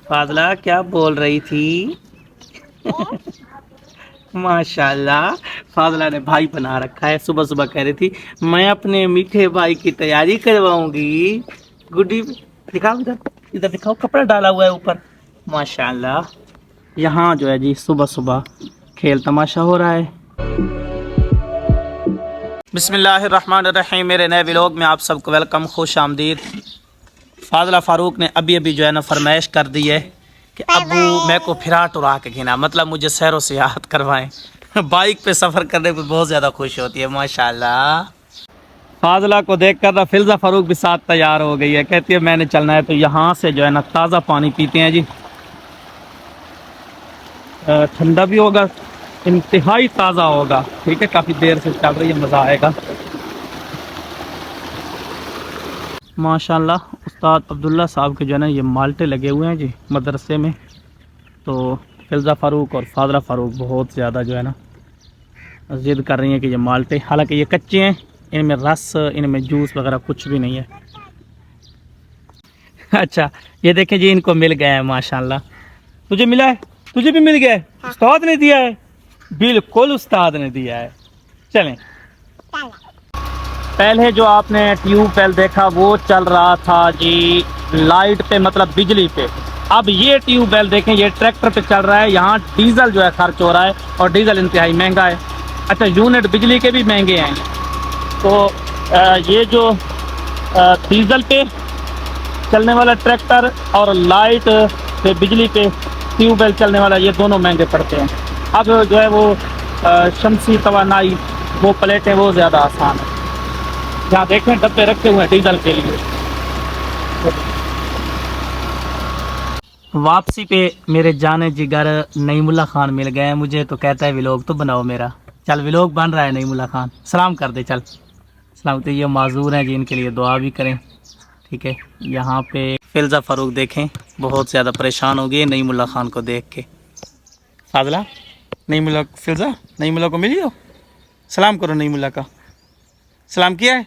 फाजला क्या बोल रही थी? माशाल्लाह, फाजला ने भाई बना रखा है। सुबह सुबह कह रही थी मैं अपने मीठे भाई की तैयारी करवाऊंगी। गुड्डी दिखाओ, इधर इधर दिखाओ, कपड़ा डाला हुआ है ऊपर। माशाल्लाह, यहाँ जो है जी सुबह सुबह खेल तमाशा हो रहा है। बिस्मिल्लाहिर्रहमानिर्रहीम। मेरे नए व्लॉग में आप सबको वेलकम, खुश आमदीद। फाजला फ़ारूक ने अभी अभी जो है ना फरमाइश कर दी है कि अबू मेरे को फिराट उड़ा के घिना, मतलब मुझे सैरो सियाहत करवाएं। बाइक पे सफ़र करने पर बहुत ज़्यादा खुश होती है माशाल्लाह। फाजला को देख कर फिल्ज़ा फ़ारूक भी साथ तैयार हो गई है, कहती है मैंने चलना है। तो यहाँ से जो है ना ताज़ा पानी पीते हैं जी, ठंडा भी होगा, इंतहाई ताज़ा होगा। ठीक है, काफ़ी देर से चल रही है, मज़ा आएगा माशाल्लाह। उस्ताद अब्दुल्ला साहब के जो है ना ये माल्टे लगे हुए हैं जी मदरसे में। तो फिल्ज़ा फ़ारूक और फाजला फ़ारूक बहुत ज़्यादा जो है ना ज़िद कर रही हैं कि ये माल्टे, हालांकि ये कच्चे हैं, इनमें रस, इनमें जूस वगैरह कुछ भी नहीं है। अच्छा, ये देखें जी, इनको मिल गया है माशाल्लाह। तुझे मिला है? तुझे भी मिल गया है? उस्ताद ने दिया है? बिल्कुल उस्ताद ने दिया है। चलें, पहले जो आपने ट्यूबवेल देखा वो चल रहा था जी लाइट पे, मतलब बिजली पे। अब ये ट्यूबवेल देखें, ये ट्रैक्टर पे चल रहा है। यहाँ डीजल जो है खर्च हो रहा है और डीजल इंतहाई महंगा है। अच्छा, यूनिट बिजली के भी महंगे हैं। तो ये जो डीजल पे चलने वाला ट्रैक्टर और लाइट पे बिजली पे ट्यूबवेल चलने वाला, ये दोनों महंगे पड़ते हैं। अब जो है वो शमसी तवानाई, वो प्लेटें वो ज़्यादा आसान है। यहाँ देखें डब्बे रखे हुए हैं डीजल के लिए। वापसी पे मेरे जाने जिगर नईमुल्ला खान मिल गए हैं मुझे, तो कहता है व्लॉग तो बनाओ मेरा। चल, व्लॉग बन रहा है नईमुल्ला खान, सलाम कर दे। चल सलाम। तो ये माजूर हैं जी, इनके लिए दुआ भी करें। ठीक है, यहाँ पे फिल्ज़ा फ़ारूक देखें बहुत ज़्यादा परेशान हो गई नईमुल्ला खान को देख के। फाजला, नईमुल्ला, फिल्ज़ा नईमुल्ला को मिली हो? सलाम करो, नईमुल्ला का सलाम किया है?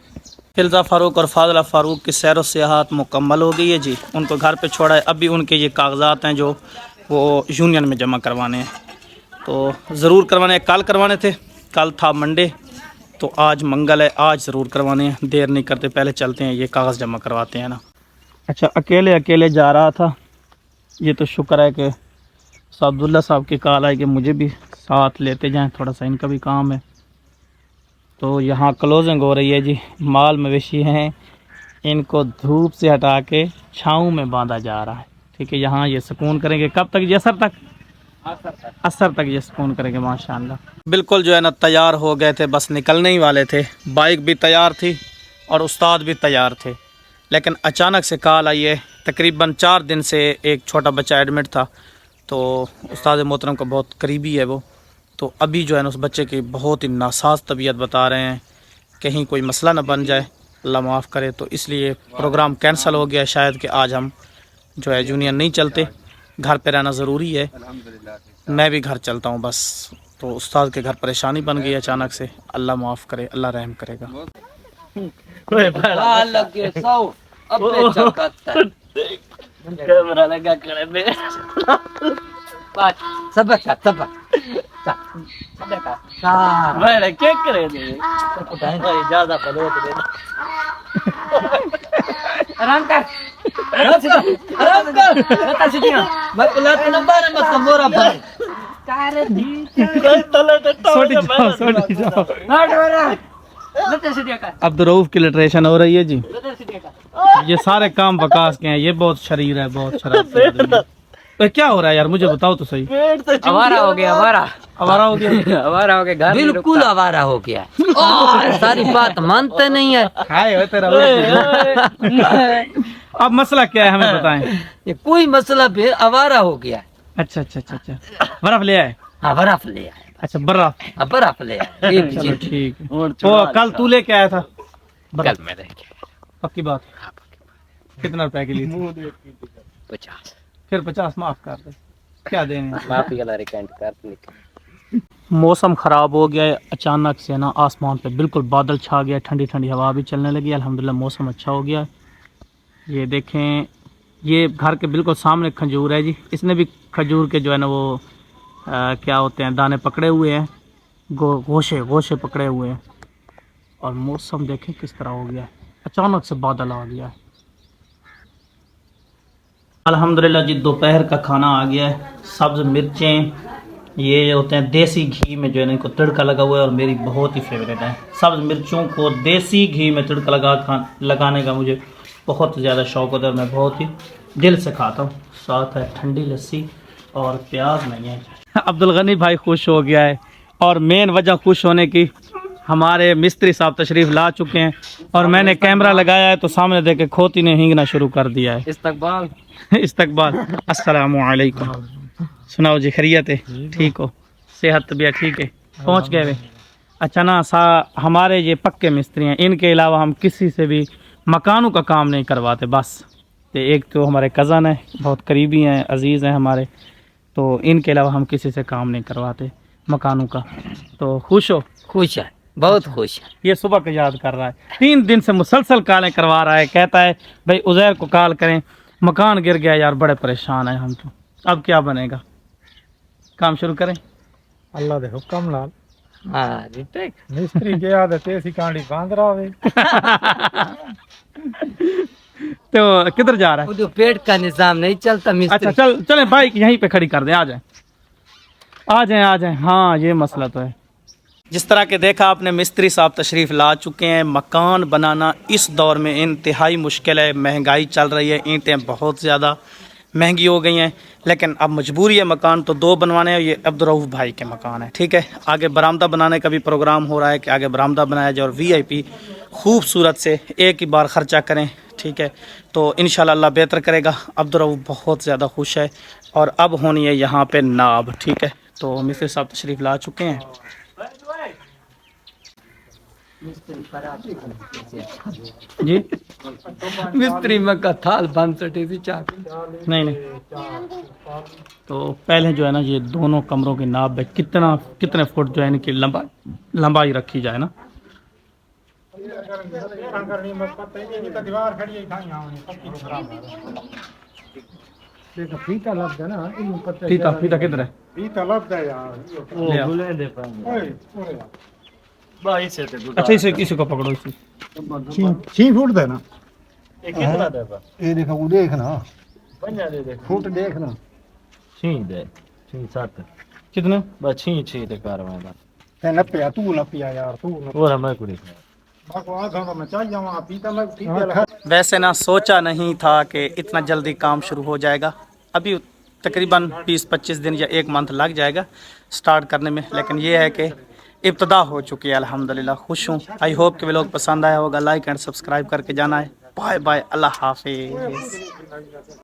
फिल्ज़ा फ़ारूक और फाजला फ़ारूक की सैर व सियाहत मुकम्मल हो गई है जी। उनको घर पे छोड़ा है। अभी उनके ये कागज़ात हैं जो वो यूनियन में जमा करवाने हैं, तो ज़रूर करवाने हैं। कल करवाने थे, कल था मंडे, तो आज मंगल है, आज ज़रूर करवाने हैं। देर नहीं करते, पहले चलते हैं, ये कागज़ जमा करवाते हैं ना। अच्छा, अकेले अकेले जा रहा था, ये तो शुक्र है कि अब्दुल्ला साहब की कॉल आई कि मुझे भी साथ लेते जाएँ, थोड़ा सा इनका भी काम है। तो यहाँ क्लोजिंग हो रही है जी। माल मवेशी हैं, इनको धूप से हटा के छाँव में बांधा जा रहा है। ठीक है, यहाँ ये सुकून करेंगे। कब तक? ये असर तक, असर तक ये सुकून करेंगे माशाल्लाह। बिल्कुल जो है ना तैयार हो गए थे, बस निकलने ही वाले थे। बाइक भी तैयार थी और उस्ताद भी तैयार थे, लेकिन अचानक से कॉल आई है। तकरीबन 4 दिन से एक छोटा बच्चा एडमिट था, तो उस्ताद मोहतरम का बहुत करीबी है वो। तो अभी जो है ना उस बच्चे की बहुत ही नासाज तबीयत बता रहे हैं, कहीं कोई मसला ना बन जाए, अल्लाह माफ़ करे। तो इसलिए प्रोग्राम कैंसिल हो गया। शायद कि आज हम जो है यूनियन नहीं चलते, घर पे रहना ज़रूरी है। मैं भी घर चलता हूँ बस। तो उस्ताद के घर परेशानी बन गई अचानक से, अल्लाह माफ़ करे, अल्लाह रहम करेगा। कैमरा लगा करे में सबक मैंने क्या करे ज्यादा आराम कर, आराम कर, बता सीटियां मत लाते न बारे मत मोरा भर कारे दी छोटी जाओ हट वाला लते सीटियां का। अब्दुल रऊफ की लिटरेशन हो रही है जी। ये सारे काम बकास के हैं, ये बहुत शरीर है, बहुत शराब। तो क्या हो रहा है यार, मुझे बताओ तो सही। आवारा हो गया, आवारा आवारा हो गया, आवारा हो गया, बिल्कुल आवारा हो गया। सारी बात मानते नहीं है। हाय तेरा अब मसला क्या है हमें बताएं। ये कोई मसला भी, आवारा हो गया। अच्छा अच्छा अच्छा अच्छा, बर्फ ले आए? हाँ, बर्फ ले आए। अच्छा, बर्फ, बर्फ ले आए। चलो ठीक है। तो कल तू लेके आया था? कल मैं लेके आया। पक्की बात? कितना रुपए की ली थी? 50। फिर 50 माफ कर दे, क्या देने। माफी का रिकॉर्ड कर। मौसम ख़राब हो गया है अचानक से ना, आसमान पे बिल्कुल बादल छा गया, ठंडी ठंडी हवा भी चलने लगी। अल्हम्दुलिल्लाह मौसम अच्छा हो गया। ये देखें ये घर के बिल्कुल सामने खजूर है जी। इसने भी खजूर के जो है ना वो क्या होते हैं दाने पकड़े हुए हैं, गोशे पकड़े हुए हैं। और मौसम देखें किस तरह हो गया है, अचानक से बादल आ गया है। अल्हम्दुलिल्लाह जी, दोपहर का खाना आ गया है। सब्ज़ मिर्चें, ये होते हैं देसी घी में जो है ना इनको तड़का लगा हुआ है, और मेरी बहुत ही फेवरेट है। सब्ज़ मिर्चों को देसी घी में तड़का लगाने का मुझे बहुत ज़्यादा शौक़ होता है, मैं बहुत ही दिल से खाता हूँ। साथ है ठंडी लस्सी और प्याज नहीं है। अब्दुल गनी भाई खुश हो गया है, और मेन वजह खुश होने की, हमारे मिस्त्री साहब तशरीफ़ ला चुके हैं, और मैंने कैमरा लगाया है तो सामने देखे खोती ने हींगना शुरू कर दिया है। इस्तकबाल। अस्सलामु अलैकुम। सुनाओ जी, खैरियत है? ठीक हो? सेहत तबीयत ठीक है? पहुँच गए वे? अच्छा ना, हमारे ये पक्के मिस्त्री हैं, इनके अलावा हम किसी से भी मकानों का काम नहीं करवाते। बस तो एक तो हमारे कज़न है, बहुत करीबी हैं, अजीज़ हैं हमारे, तो इनके अलावा हम किसी से काम नहीं करवाते मकानों का। तो खुश हो? खुश है, बहुत खुश है। ये सुबह को याद कर रहा है, 3 दिन से मुसलसल कॉलें करवा रहा है, कहता है भाई उज़ैर को कॉल करें, मकान गिर गया यार, बड़े परेशान हैं हम तो। अब क्या बनेगा, काम शुरू करें? अल्लाह दे हुक्म नाल हाँ जी, ठीक। मिस्त्री के आदत ऐसी कांडी बांध रहा है। तो किधर जा रहा है? वो जो पेट का निजाम नहीं चलता मिस्त्री। अच्छा चलें, बाइक यहीं पे खड़ी कर दें, आ जाएं। हाँ, ये मसला तो है। जिस तरह के देखा आपने, मिस्त्री साहब तशरीफ़ ला चुके हैं। मकान बनाना इस दौर में इंतहाई मुश्किल है, महंगाई चल रही है, ईंटें बहुत ज़्यादा महंगी हो गई हैं, लेकिन अब मजबूरी है, मकान तो 2 बनवाने हैं। ये अब्दुर्रऊफ भाई के मकान है, ठीक है। आगे बरामदा बनाने का भी प्रोग्राम हो रहा है कि आगे बरामदा बनाया जाए और VIP खूबसूरत से एक ही बार ख़र्चा करें, ठीक है। तो इंशाल्लाह अल्लाह बेहतर करेगा। अब्दुर्रऊफ बहुत ज़्यादा खुश है, और अब होनी है यहाँ पे नाब, ठीक है। तो मिस्त्री साहब तशरीफ़ ला चुके हैं। जी मिस्त्री में का थाल बंद सटे थी चाक। नहीं, तो पहले जो है ना ये दोनों कमरों की नाप है, कितने फुट जो है इनकी लंबाई रखी जाए ना। फीता लग ना, फीता किधर है? फीता लग यार। ले आओ। अच्छा, इसे किसी को पकड़ो, इसे 6 फुट देना। ये देखो, वो देखना फुट देखना। कितने? नपिया तू नपिया यार, तू वैसे ना सोचा नहीं था कि इतना जल्दी काम शुरू हो जाएगा। अभी तकरीबन 20-25 दिन या 1 मंथ लग जाएगा स्टार्ट करने में, लेकिन ये है कि इब्तदा हो चुकी है। अल्हम्दुलिल्लाह खुश हूँ। आई होप कि व्लॉग पसंद आया होगा। लाइक एंड सब्सक्राइब करके जाना है। बाय बाय, अल्लाह हाफिज़।